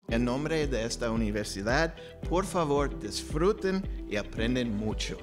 En nombre de esta universidad, por favor, disfruten y aprenden mucho.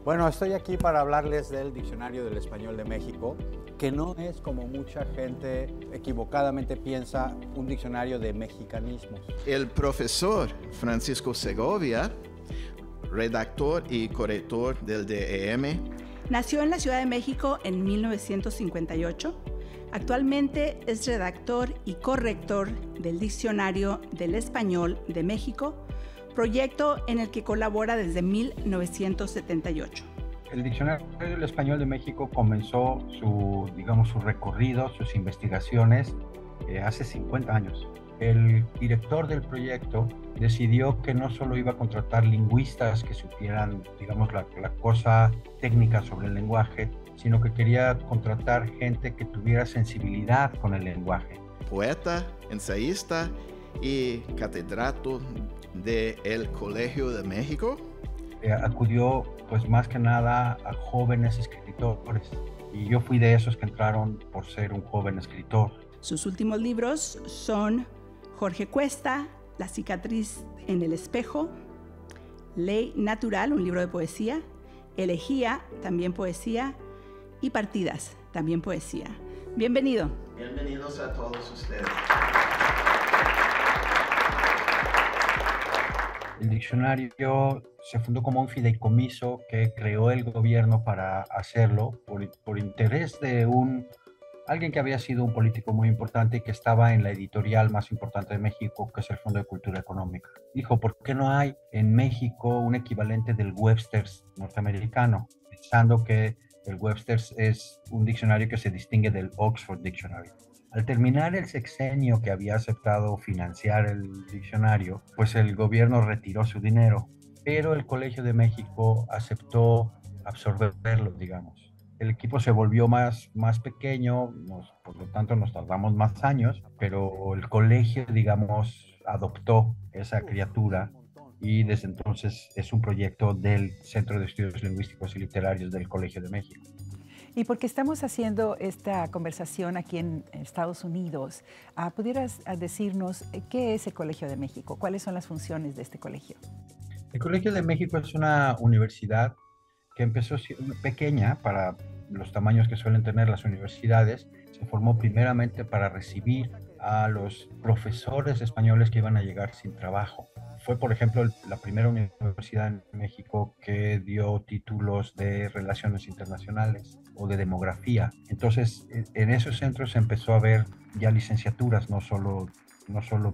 Bueno, estoy aquí para hablarles del Diccionario del Español de México, que no es, como mucha gente equivocadamente piensa, un diccionario de mexicanismos. El profesor Francisco Segovia, redactor y corrector del DEM, nació en la Ciudad de México en 1958. Actualmente es redactor y corrector del Diccionario del Español de México, proyecto en el que colabora desde 1978. El Diccionario del Español de México comenzó su recorrido, sus investigaciones hace 50 años. El director del proyecto decidió que no solo iba a contratar lingüistas que supieran, la cosa técnica sobre el lenguaje, sino que quería contratar gente que tuviera sensibilidad con el lenguaje. Poeta, ensayista y catedrático del Colegio de México. Acudió, pues más que nada, a jóvenes escritores. Y yo fui de esos que entraron por ser un joven escritor. Sus últimos libros son Jorge Cuesta, La cicatriz en el espejo, Ley natural, un libro de poesía, Elegía, también poesía, y Partidas, también poesía. Bienvenido. Bienvenidos a todos ustedes. El diccionario se fundó como un fideicomiso que creó el gobierno para hacerlo por interés de alguien que había sido un político muy importante y que estaba en la editorial más importante de México, que es el Fondo de Cultura Económica. Dijo, ¿por qué no hay en México un equivalente del Webster's norteamericano? Pensando que el Webster's es un diccionario que se distingue del Oxford Dictionary. Al terminar el sexenio que había aceptado financiar el diccionario, pues el gobierno retiró su dinero, pero el Colegio de México aceptó absorberlo, digamos. El equipo se volvió más pequeño, por lo tanto nos tardamos más años, pero el colegio, adoptó esa criatura y desde entonces es un proyecto del Centro de Estudios Lingüísticos y Literarios del Colegio de México. Y porque estamos haciendo esta conversación aquí en Estados Unidos, ¿pudieras decirnos qué es el Colegio de México? ¿Cuáles son las funciones de este colegio? El Colegio de México es una universidad que empezó pequeña para los tamaños que suelen tener las universidades. Se formó primeramente para recibir a los profesores españoles que iban a llegar sin trabajo. Fue, por ejemplo, la primera universidad en México que dio títulos de relaciones internacionales o de demografía. Entonces, en esos centros se empezó a ver ya licenciaturas, no solo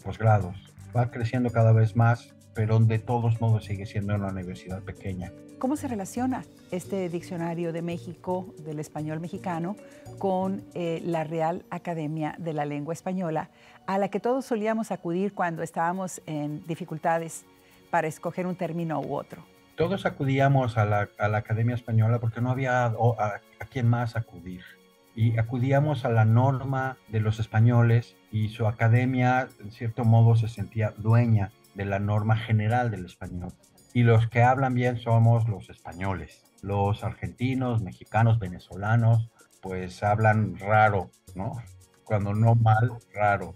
posgrados. Va creciendo cada vez más, pero de todos modos sigue siendo una universidad pequeña. ¿Cómo se relaciona este diccionario de México del español mexicano con la Real Academia de la Lengua Española, a la que todos solíamos acudir cuando estábamos en dificultades para escoger un término u otro? Todos acudíamos a la Academia Española porque no había a quién más acudir. Y acudíamos a la norma de los españoles y su academia, en cierto modo, se sentía dueña de la norma general del español. Y los que hablan bien somos los españoles. Los argentinos, mexicanos, venezolanos, pues hablan raro, ¿no? Cuando no mal, raro.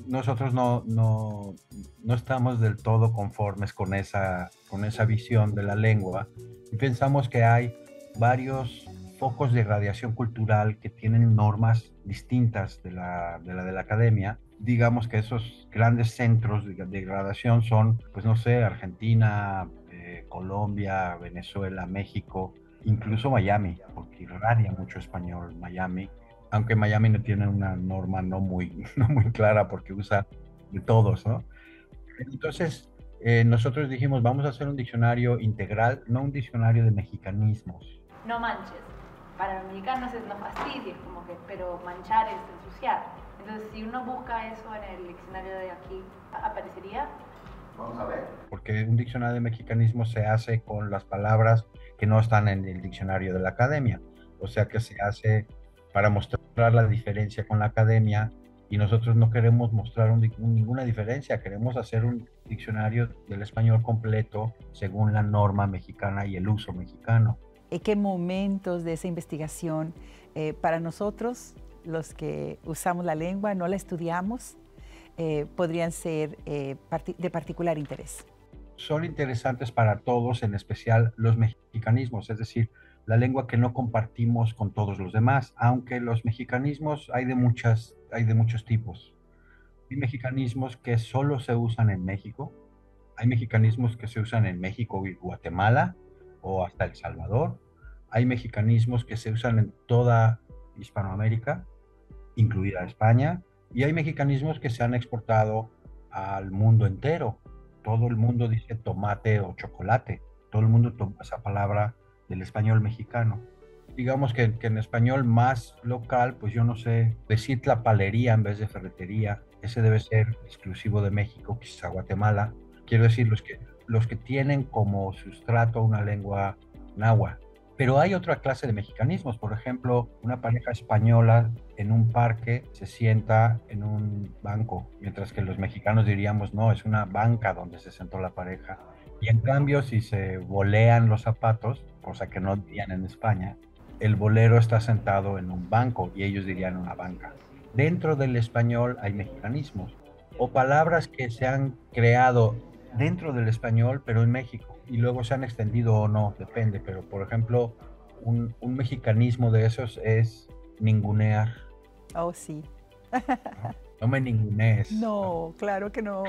Nosotros no estamos del todo conformes con esa visión de la lengua y pensamos que hay varios focos de radiación cultural que tienen normas distintas de la academia. Digamos que esos grandes centros de gradación son, pues no sé, Argentina, Colombia, Venezuela, México, incluso Miami, porque irradia mucho español Miami, aunque Miami no tiene una norma no muy clara porque usa de todos, ¿no? Entonces, nosotros dijimos, vamos a hacer un diccionario integral, no un diccionario de mexicanismos. No manches. Para los mexicanos no fastidia, pero manchar es ensuciar. Entonces, si uno busca eso en el diccionario de aquí, ¿aparecería? Vamos a ver. Porque un diccionario de mexicanismos se hace con las palabras que no están en el diccionario de la academia. O sea que se hace para mostrar la diferencia con la academia y nosotros no queremos mostrar ninguna diferencia. Queremos hacer un diccionario del español completo según la norma mexicana y el uso mexicano. ¿En qué momentos de esa investigación para nosotros, los que usamos la lengua, no la estudiamos, podrían ser de particular interés? Son interesantes para todos, en especial los mexicanismos, es decir, la lengua que no compartimos con todos los demás, aunque los mexicanismos hay de muchos tipos. Hay mexicanismos que solo se usan en México, hay mexicanismos que se usan en México y Guatemala o hasta El Salvador, hay mexicanismos que se usan en toda Hispanoamérica, incluida España, y hay mexicanismos que se han exportado al mundo entero. Todo el mundo dice tomate o chocolate, todo el mundo toma esa palabra del español mexicano. Digamos que en español más local, pues yo no sé, decir tlapalería en vez de ferretería, ese debe ser exclusivo de México, quizá Guatemala. Quiero decir, los que tienen como sustrato una lengua náhuatl. Pero hay otra clase de mexicanismos, por ejemplo, una pareja española en un parque se sienta en un banco, mientras que los mexicanos diríamos, no, es una banca donde se sentó la pareja. Y en cambio, si se bolean los zapatos, cosa que no dirían en España, el bolero está sentado en un banco y ellos dirían una banca. Dentro del español hay mexicanismos o palabras que se han creado dentro del español, pero en México, y luego se han extendido o no, depende, pero por ejemplo, un mexicanismo de esos es ningunear. Oh, sí. No me ningunees. No, claro que no.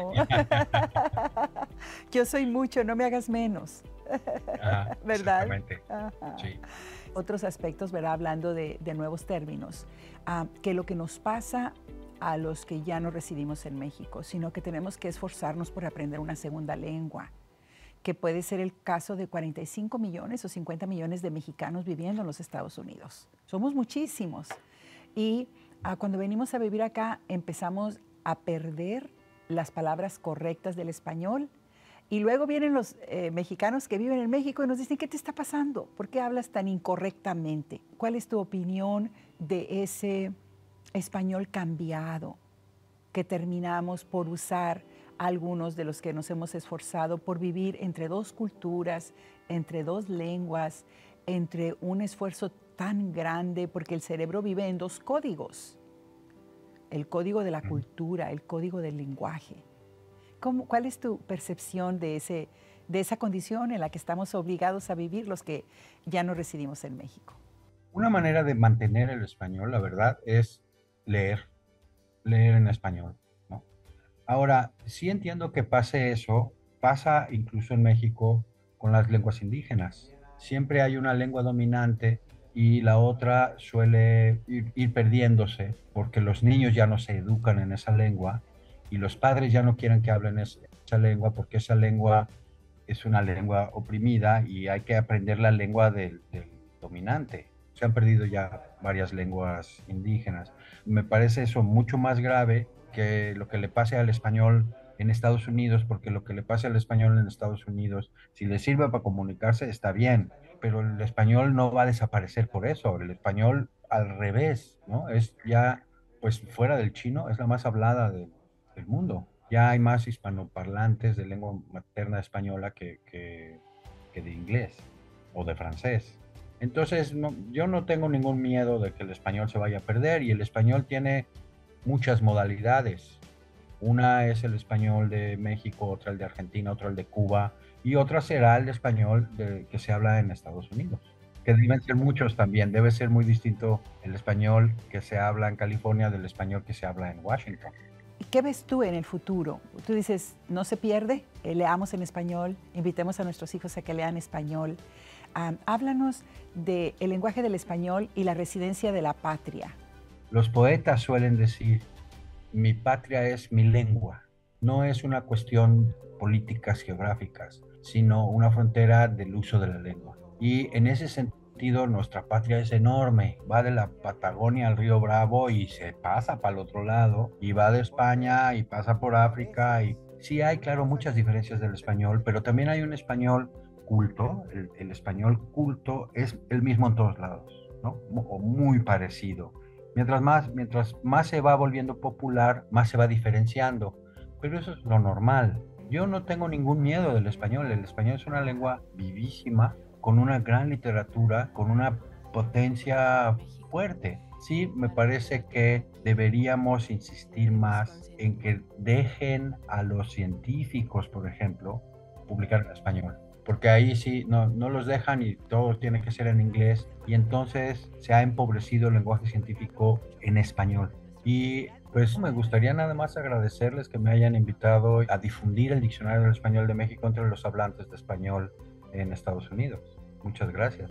Yo soy mucho, no me hagas menos. Ajá, ¿verdad? exactamente. Ajá. Sí. Otros aspectos, ¿verdad? Hablando de nuevos términos, que lo que nos pasa a los que ya no residimos en México, sino que tenemos que esforzarnos por aprender una segunda lengua, que puede ser el caso de 45 millones o 50 millones de mexicanos viviendo en los Estados Unidos. Somos muchísimos. Y cuando venimos a vivir acá, empezamos a perder las palabras correctas del español. Y luego vienen los mexicanos que viven en México y nos dicen, ¿qué te está pasando? ¿Por qué hablas tan incorrectamente? ¿Cuál es tu opinión de ese español cambiado que terminamos por usar algunos de los que nos hemos esforzado por vivir entre dos culturas, entre dos lenguas, entre un esfuerzo tan grande, porque el cerebro vive en dos códigos, el código de la cultura, el código del lenguaje? ¿Cuál es tu percepción de esa condición en la que estamos obligados a vivir los que ya no residimos en México? Una manera de mantener el español, la verdad, es leer en español, ¿no? Ahora, sí entiendo que pase eso, pasa incluso en México con las lenguas indígenas. Siempre hay una lengua dominante y la otra suele ir perdiéndose porque los niños ya no se educan en esa lengua y los padres ya no quieren que hablen esa lengua porque esa lengua es una lengua oprimida y hay que aprender la lengua del dominante. Se han perdido ya varias lenguas indígenas. Me parece eso mucho más grave que lo que le pase al español en Estados Unidos, porque lo que le pase al español en Estados Unidos, si le sirve para comunicarse, está bien, pero el español no va a desaparecer por eso. El español, al revés, ¿no? Es ya, pues fuera del chino, es la más hablada del mundo. Ya hay más hispanoparlantes de lengua materna española que de inglés o de francés. Entonces, yo no tengo ningún miedo de que el español se vaya a perder y el español tiene muchas modalidades. Una es el español de México, otra el de Argentina, otra el de Cuba y otra será el español que se habla en Estados Unidos, que deben ser muchos también. Debe ser muy distinto el español que se habla en California del español que se habla en Washington. ¿Y qué ves tú en el futuro? Tú dices, no se pierde, leamos en español, invitemos a nuestros hijos a que lean español. Háblanos del lenguaje del español y la residencia de la patria. Los poetas suelen decir, mi patria es mi lengua. No es una cuestión políticas geográficas, sino una frontera del uso de la lengua. Y en ese sentido, nuestra patria es enorme. Va de la Patagonia al río Bravo y se pasa para el otro lado. Y va de España y pasa por África. Y sí hay, claro, muchas diferencias del español, pero también hay un español culto. El español culto es el mismo en todos lados, ¿no? O muy parecido. Mientras más se va volviendo popular, más se va diferenciando. Pero eso es lo normal. Yo no tengo ningún miedo del español. El español es una lengua vivísima, con una gran literatura, con una potencia fuerte. sí me parece que deberíamos insistir más en que dejen a los científicos, por ejemplo, publicar en español. Porque ahí sí no los dejan y todo tiene que ser en inglés, y entonces se ha empobrecido el lenguaje científico en español. Y pues me gustaría nada más agradecerles que me hayan invitado a difundir el Diccionario del Español de México entre los hablantes de español en Estados Unidos. Muchas gracias.